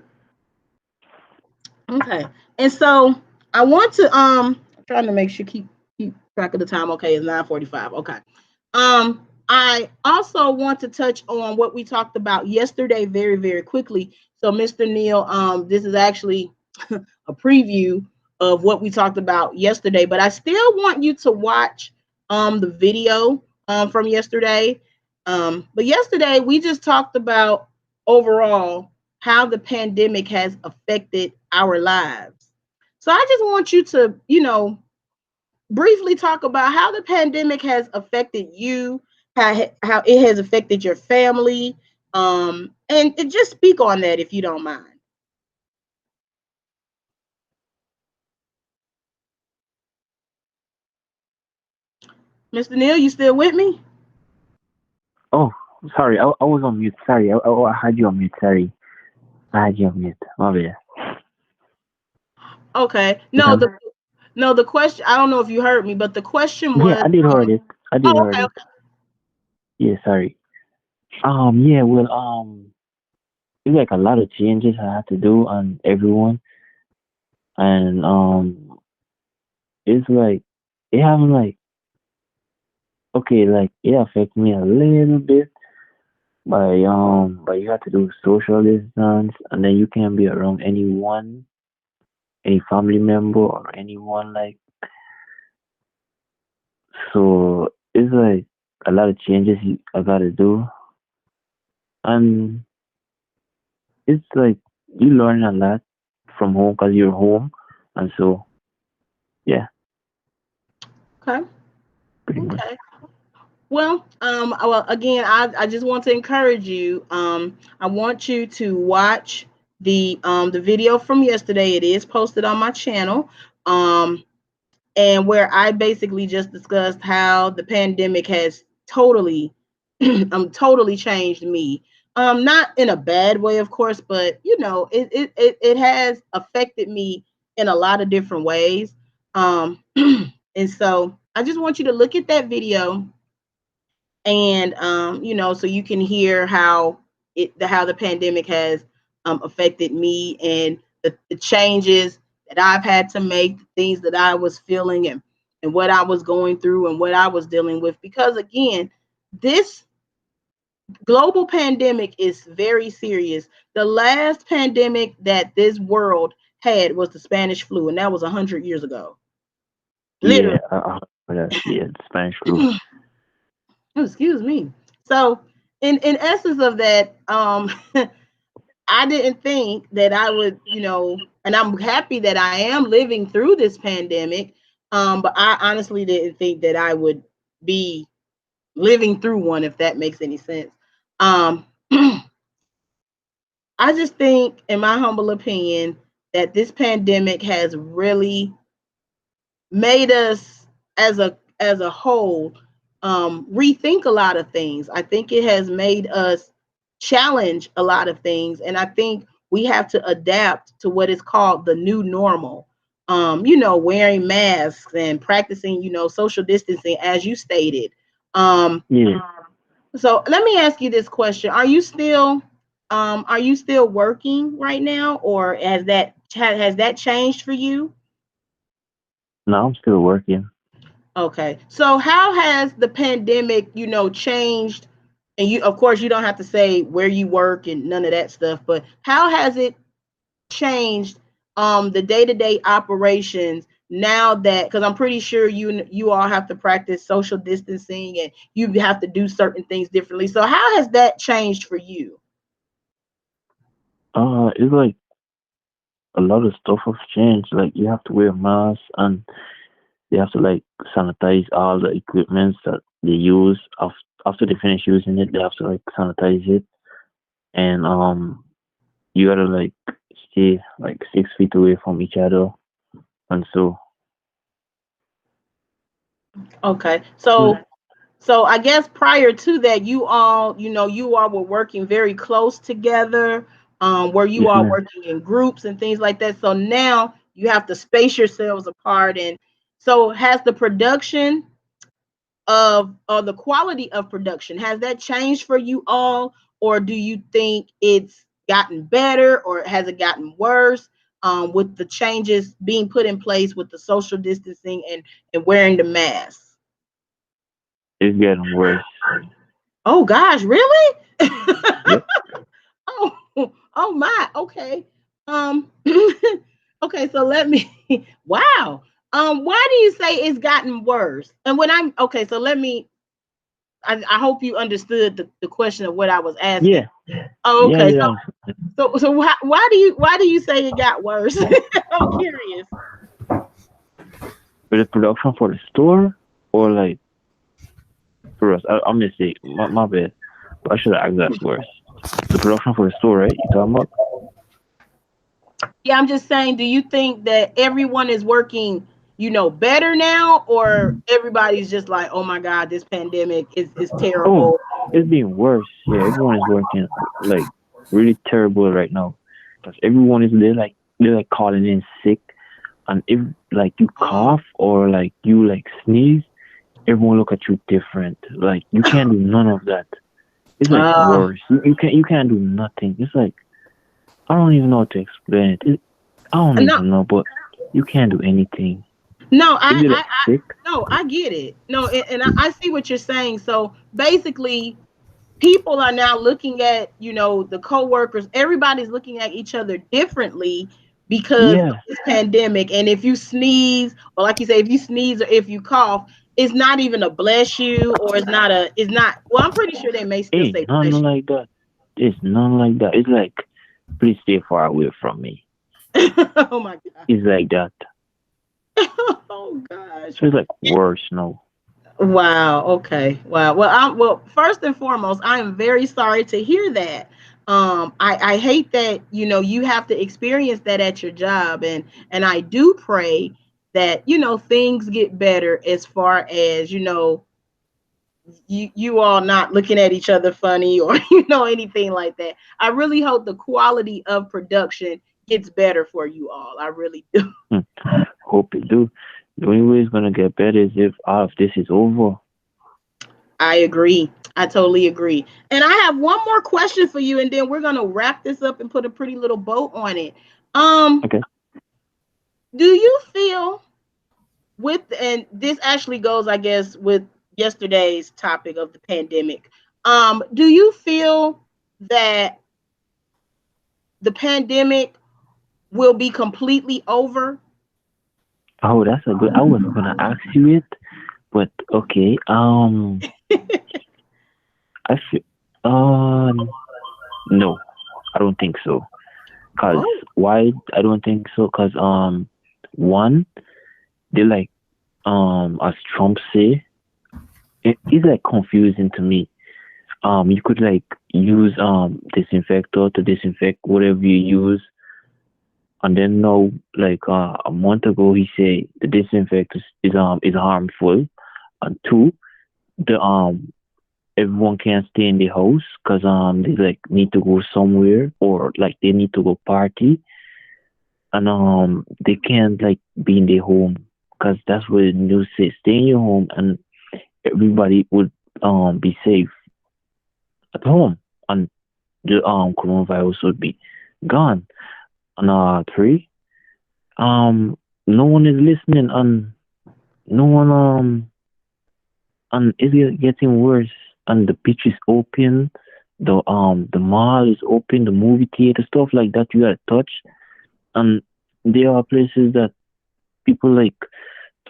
Okay. And so I want to I'm trying to make sure keep track of the time. Okay, it's 9:45. Okay. I also want to touch on what we talked about yesterday very, very quickly. So, Mr. Neil, this is actually a preview of what we talked about yesterday, but I still want you to watch the video from yesterday. But yesterday we just talked about overall how the pandemic has affected our lives. So I just want you to, briefly talk about how the pandemic has affected you, how it has affected your family, and just speak on that if you don't mind. Mr. Neil, you still with me? Oh, sorry. I was on mute. Sorry. I had you on mute. Sorry. I had you on mute. My bad. Okay. You No, can. the question, I don't know if you heard me, but the question Yeah, was I did heard it. I did oh, heard okay, it. Yeah, sorry. Yeah, well, it's like a lot of changes I had to do on everyone, and it's like it having like okay, like it affects me a little bit by you have to do social distance, and then you can't be around anyone, any family member or anyone like. So it's like a lot of changes I gotta do, and it's like you learn a lot from home because you're home, and so yeah, okay, pretty much. okay. Well, again, I just want to encourage you. I want you to watch. the video from yesterday. It is posted on my channel. Um, and where I basically just discussed how the pandemic has totally totally changed me. Not in a bad way, of course, but it has affected me in a lot of different ways. And so I just want you to look at that video, and so you can hear how the pandemic has affected me, and the changes that I've had to make, the things that I was feeling, and what I was going through and what I was dealing with. Because again, this global pandemic is very serious. The last pandemic that this world had was the Spanish flu, and that was 100 years ago. Yeah, Literally. yeah, the Spanish flu. Oh, excuse me. So, in essence of that, I didn't think that I would, and I'm happy that I am living through this pandemic. But I honestly didn't think that I would be living through one, if that makes any sense. Um, I just think, in my humble opinion, that this pandemic has really made us, as a whole, rethink a lot of things. I think it has made us challenge a lot of things, and I think we have to adapt to what is called the new normal. Wearing masks and practicing, social distancing, as you stated. Um, Yeah. so let me ask you this question: Are you still working right now, or has that changed for you? No, I'm still working. Okay. So how has the pandemic, changed? And of course, you don't have to say where you work and none of that stuff, but how has it changed the day-to-day operations now that, because I'm pretty sure you all have to practice social distancing and you have to do certain things differently. So how has that changed for you? It's like a lot of stuff have changed. Like you have to wear masks and they have to like sanitize all the equipments that they use. After they finish using it, they have to like sanitize it, and you gotta like stay like 6 feet away from each other, and so Okay. yeah, So I guess prior to that, you all were working very close together. Where you yes, are man. working in groups and things like that. So now you have to space yourselves apart. And so has the production of, or the quality of production, has that changed for you all, or do you think it's gotten better, or has it gotten worse? With the changes being put in place with the social distancing and wearing the mask. It's getting worse. Oh gosh, really? Yep. Oh, oh my. Okay. Um. Okay. So let me. Wow. Why do you say it's gotten worse? And when I'm okay, so let me. I hope you understood the question of what I was asking. Yeah. Oh, Yeah. okay. Yeah. So why do you say it got worse? I'm curious. With the production for the store or like for us, I'm gonna say my bad. But I should have asked that first. The production for the store, right? You talking about? Yeah, I'm just saying, do you think that everyone is working, better now, or everybody's just like, oh my God, this pandemic is Oh, terrible? it's being worse. Yeah, everyone is working like really terrible right now. Because everyone is they're like calling in sick, and if like you cough or like you like sneeze, everyone look at you different. Like you can't do none of that. It's like Uh, worse. You can't do nothing. It's like I don't even know how to explain it. I don't no, even know, but you can't do anything. no, If you're like I sick, no, I get it. No, and I see what you're saying. So basically, people are now looking at, the coworkers. Everybody's looking at each other differently because of yeah. this pandemic. And if you sneeze, or like you say, if you sneeze or if you cough, it's not even a bless you, or it's not. Well, I'm pretty sure they may still Ain't say none bless like that. It's none like that. It's like, please stay far away from me. you. Oh my god. It's like that. Oh gosh. So it's like worse no. Wow. Okay. Wow. Well, first and foremost, I am very sorry to hear that. I hate that, you have to experience that at your job. And I do pray that, things get better as far as, you all not looking at each other funny or, anything like that. I really hope the quality of production gets better for you all. I really do. Hmm. Hope it do. The only way it's gonna get better is if all of this is over. I agree. I totally agree. And I have one more question for you, and then we're gonna wrap this up and put a pretty little bow on it. Um, Okay. do you feel and this actually goes, I guess, with yesterday's topic of the pandemic. Do you feel that the pandemic will be completely over? Oh, that's a good. I was gonna ask you it, but okay. I feel. No, I don't think so. Cause Oh, why? I don't think so. Cause one, they like as Trump say, it's like confusing to me. You could like use disinfector to disinfect whatever you use, and then now like a month ago he said the disinfectant is harmful, and two, the everyone can't stay in the house because they like need to go somewhere or like they need to go party, and they can't like be in their home because that's what the news says, stay in your home and everybody would be safe at home, and the coronavirus would be gone. And three, no one is listening, and no one and it's getting worse, and the beach is open, the mall is open, the movie theater, stuff like that you gotta touch, and there are places that people like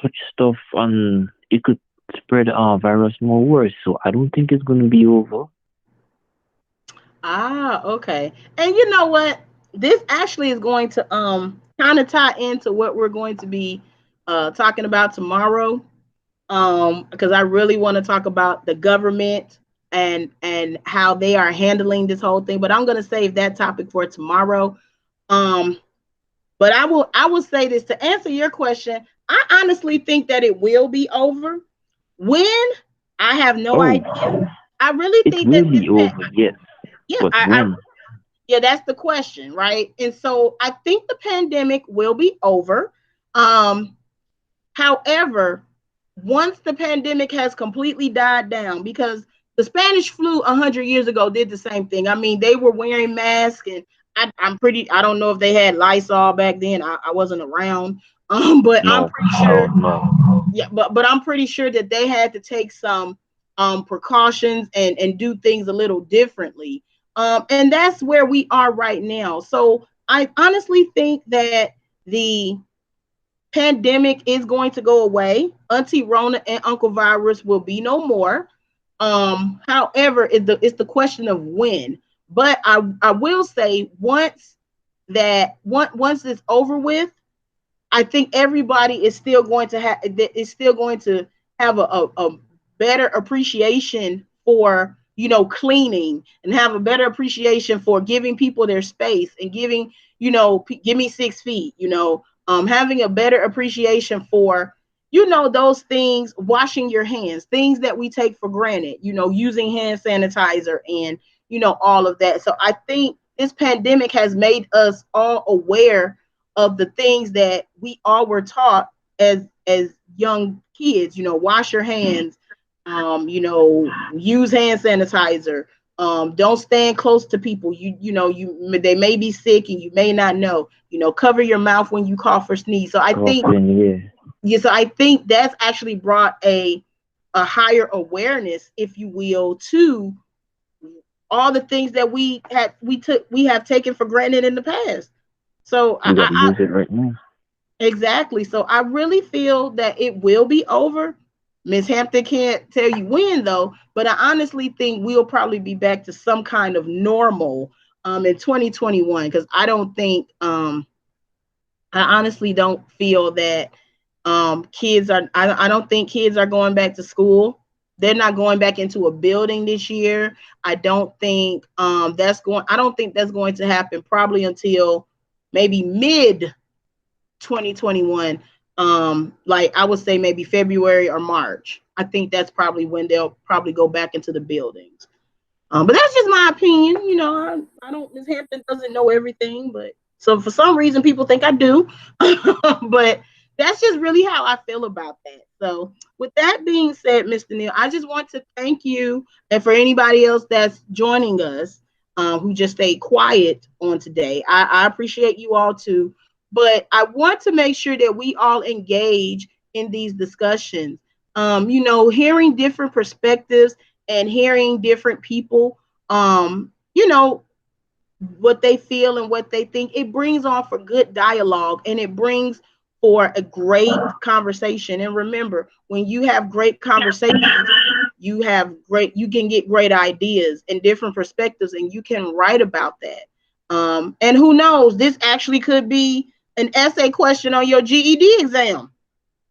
touch stuff and it could spread virus more worse. So I don't think it's gonna be over. okay. And you know what? This actually is going to kind of tie into what we're going to be talking about tomorrow. Because I really want to talk about the government and how they are handling this whole thing. But I'm going to save that topic for tomorrow. Um, but I will say this to answer your question. I honestly think that it will be over. When? I have no Oh, idea. I really it think will that be over, yes, yeah, but I when? yeah, that's the question, right? And so I think the pandemic will be over. Um, However, once the pandemic has completely died down, because the Spanish flu 100 years ago did the same thing. I mean, they were wearing masks, and I don't know if they had Lysol back then. I wasn't around, but I'm No, pretty no, sure. no. Yeah, but I'm pretty sure that they had to take some precautions and do things a little differently. And that's where we are right now. So I honestly think that the pandemic is going to go away. Auntie Rona and Uncle Virus will be no more. However, it's the question of when. But I will say once it's over with, I think everybody is still going to have a better appreciation for cleaning, and have a better appreciation for giving people their space and giving give me 6 feet, having a better appreciation for those things, washing your hands, things that we take for granted, using hand sanitizer and all of that. So I think this pandemic has made us all aware of the things that we all were taught as young kids. Wash your hands, use hand sanitizer, don't stand close to people. They may be sick and you may not know. Cover your mouth when you cough or sneeze. So I think Coughing, yeah. yeah, so I think that's actually brought a higher awareness, if you will, to all the things that we have taken for granted in the past. So You gotta use it right now. exactly. So I really feel that it will be over. Miss Hampton can't tell you when though, but I honestly think we'll probably be back to some kind of normal in 2021, because I honestly don't feel that I don't think kids are going back to school. they're not going back into a building this year. I don't think I don't think that's going to happen probably until maybe mid 2021. Like I would say maybe February or March. I think that's probably when they'll probably go back into the buildings. But that's just my opinion. You know, I don't. Ms. Hampton doesn't know everything, but so for some reason people think I do. But that's just really how I feel about that. So with that being said, Mr. Neal, I just want to thank you, and for anybody else that's joining us, who just stayed quiet on today, I appreciate you all too. But I want to make sure that we all engage in these discussions. You know, hearing different perspectives and hearing different people, you know, what they feel and what they think, it brings on for good dialogue and it brings for a great conversation. And remember, when you have great conversations, you can get great ideas and different perspectives, and you can write about that. And who knows, this actually could be an essay question on your GED exam.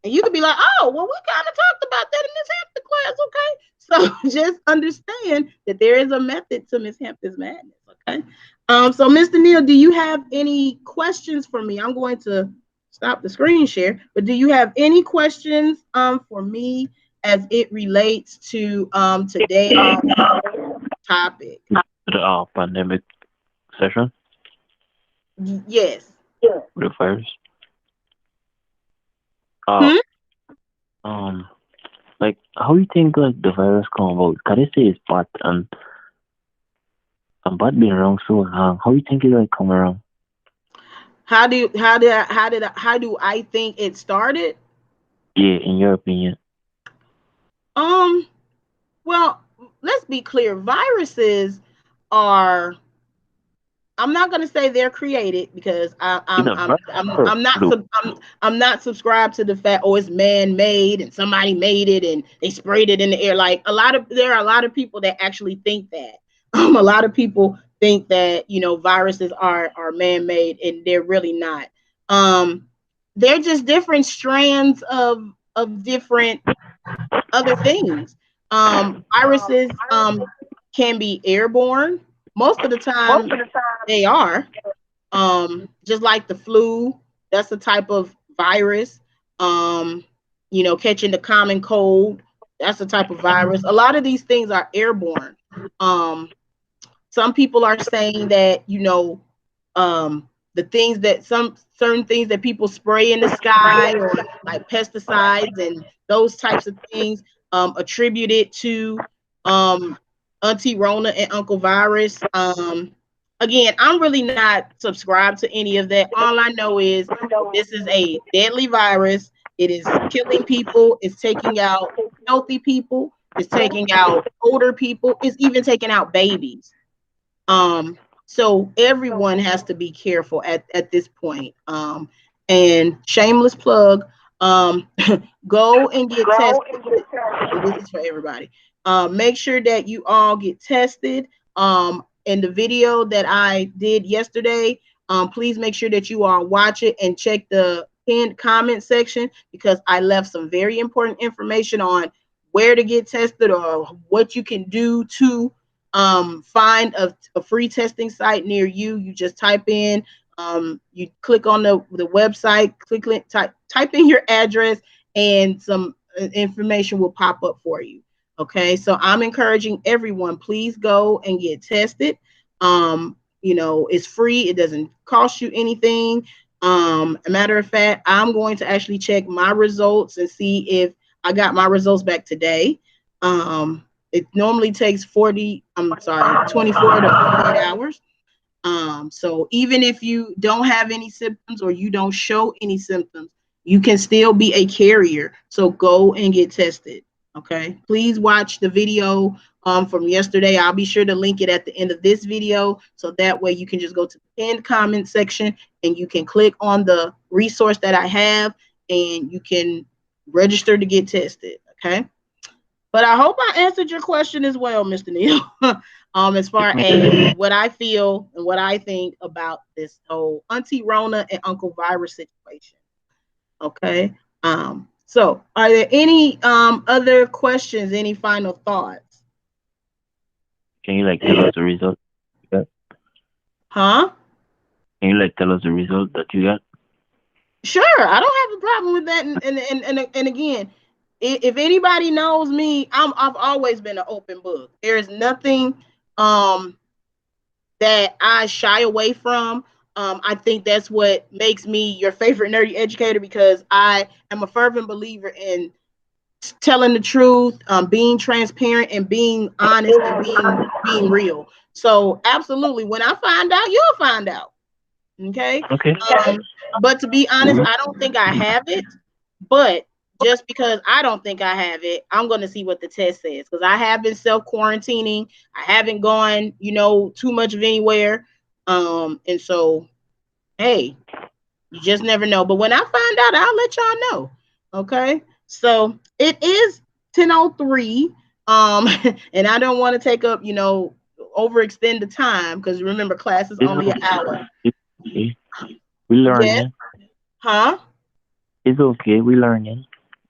And you could be like, oh, well, we kind of talked about that in Miss Hampton class, okay? So just understand that there is a method to Miss Hampton's madness, okay? So Mr. Neal, do you have any questions for me? I'm going to stop the screen share, but do you have any questions for me as it relates to today's topic? The pandemic session Yes. with the virus. Uh, Hmm? um, like how you think like the virus come about? Cause they say it's bad and bad been around so long. How you think it like come around? How do I think it started? Yeah, in your opinion. Um, well, let's be clear. Viruses are, I'm not going to say they're created because It's a virus or flu. I'm not subscribed to the fact, oh, it's man made and somebody made it and they sprayed it in the air. Like there are a lot of people that actually think that. A lot of people think that, you know, viruses are man made, and they're really not. Um, they're just different strands of different other things. Viruses can be airborne. Most of the time, they are. Just like the flu, that's a type of virus. Um, you know, catching the common cold, that's a type of virus. A lot of these things are airborne. Um, some people are saying that, you know, the things that some certain things that people spray in the sky, or like pesticides and those types of things, attributed to um, Auntie Rona and Uncle Virus. Again, I'm really not subscribed to any of that. All I know is that this is a deadly virus. It is killing people. It's taking out healthy people. It's taking out older people. It's even taking out babies. So everyone has to be careful at this point. And shameless plug, um, go and get tested. And this is for everybody. Make sure that you all get tested. In the video that I did yesterday, please make sure that you all watch it and check the pinned comment section, because I left some very important information on where to get tested or what you can do to find a free testing site near you. You just type in, you click on the website, type in your address, and some information will pop up for you. Okay, so I'm encouraging everyone, please go and get tested. You know, it's free, it doesn't cost you anything. A matter of fact, I'm going to actually check my results and see if I got my results back today. It normally takes 24 to 48 hours. So even if you don't have any symptoms or you don't show any symptoms, you can still be a carrier. So go and get tested. Okay. Please watch the video from yesterday. I'll be sure to link it at the end of this video. So that way you can just go to the pinned comment section and you can click on the resource that I have and you can register to get tested. Okay. But I hope I answered your question as well, Mr. Neal. As far as what I feel and what I think about this whole Auntie Rona and Uncle Virus situation. Okay. So, are there any other questions? Any final thoughts? Can you like tell us the result? Yeah. Huh? Can you like tell us the result that you got? Sure, I don't have a problem with that. And again, if anybody knows me, I've always been an open book. There's nothing um that I shy away from. I think that's what makes me your favorite nerdy educator, because I am a fervent believer in telling the truth, being transparent, and being honest, and being real. So absolutely, when I find out, you'll find out. Okay. Okay. Um, but to be honest, I don't think I have it. But just because I don't think I have it, I'm going to see what the test says, because I have been self quarantining. I haven't gone, too much of anywhere. And so, hey, you just never know. But when I find out, I'll let y'all know. Okay. So it is 10:03. And I don't want to take up, overextend the time, because remember, class is It's only an hour. okay. It's okay. We Yes. learning. Huh? It's okay. We learning.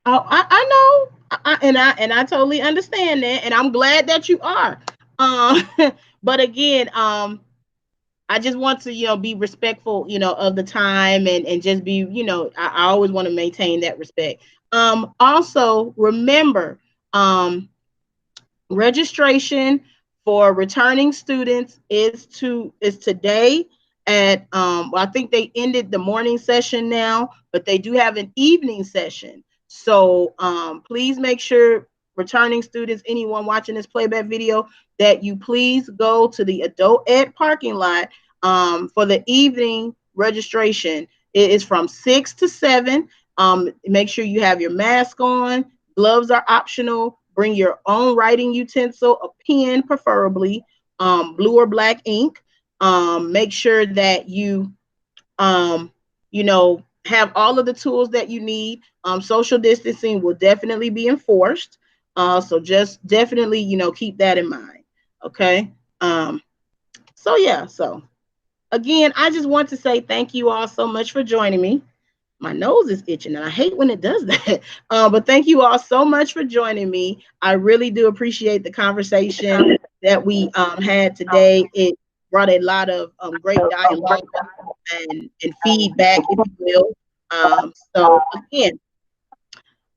Oh, I know. And I totally understand that, and I'm glad that you are. Um, but again, I just want to, be respectful, of the time, and just be, I always want to maintain that respect. Also remember, um, registration for returning students is today at well, I think they ended the morning session now, but they do have an evening session. So please make sure, returning students, anyone watching this playback video, that you please go to the adult ed parking lot for the evening registration. It is from 6 to 7. Make sure you have your mask on. Gloves are optional. Bring your own writing utensil, a pen preferably, blue or black ink. Make sure that um, have all of the tools that you need. Social distancing will definitely be enforced. So just definitely, keep that in mind. Okay. So yeah, so again, I just want to say thank you all so much for joining me. My nose is itching, and I hate when it does that. But thank you all so much for joining me. I really do appreciate the conversation that we had today. It brought a lot of great dialogue and feedback, if you will. So again,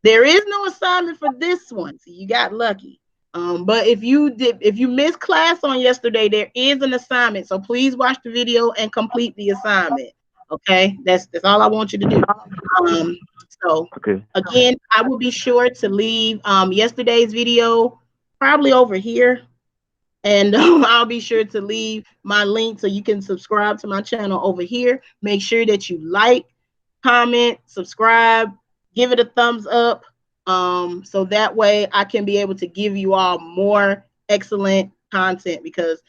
there is no assignment for this one, so you got lucky. But if you missed class on yesterday, there is an assignment. So please watch the video and complete the assignment. Okay, that's all I want you to do. Um, so Okay. again, I will be sure to leave yesterday's video probably over here, and I'll be sure to leave my link so you can subscribe to my channel over here. Make sure that you like, comment, subscribe, give it a thumbs up, so that way I can be able to give you all more excellent content, because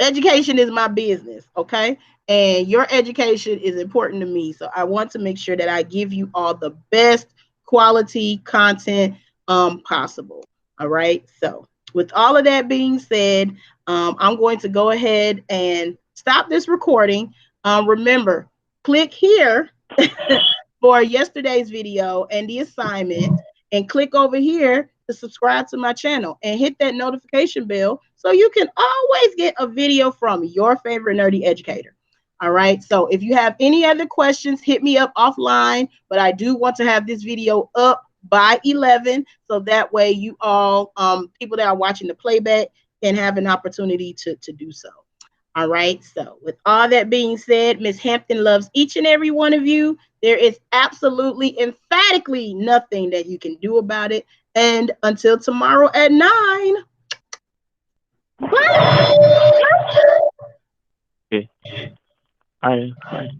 education is my business, okay? And your education is important to me. So I want to make sure that I give you all the best quality content possible. All right. So with all of that being said, I'm going to go ahead and stop this recording. Remember, click here for yesterday's video and the assignment, and click over here to subscribe to my channel and hit that notification bell so you can always get a video from your favorite nerdy educator. All right. So if you have any other questions, hit me up offline. But I do want to have this video up by 11, so that way you all, people that are watching the playback, can have an opportunity to do so. All right. So with all that being said, Miss Hampton loves each and every one of you. There is absolutely, emphatically nothing that you can do about it. And until tomorrow at 9, bye. Okay. All right.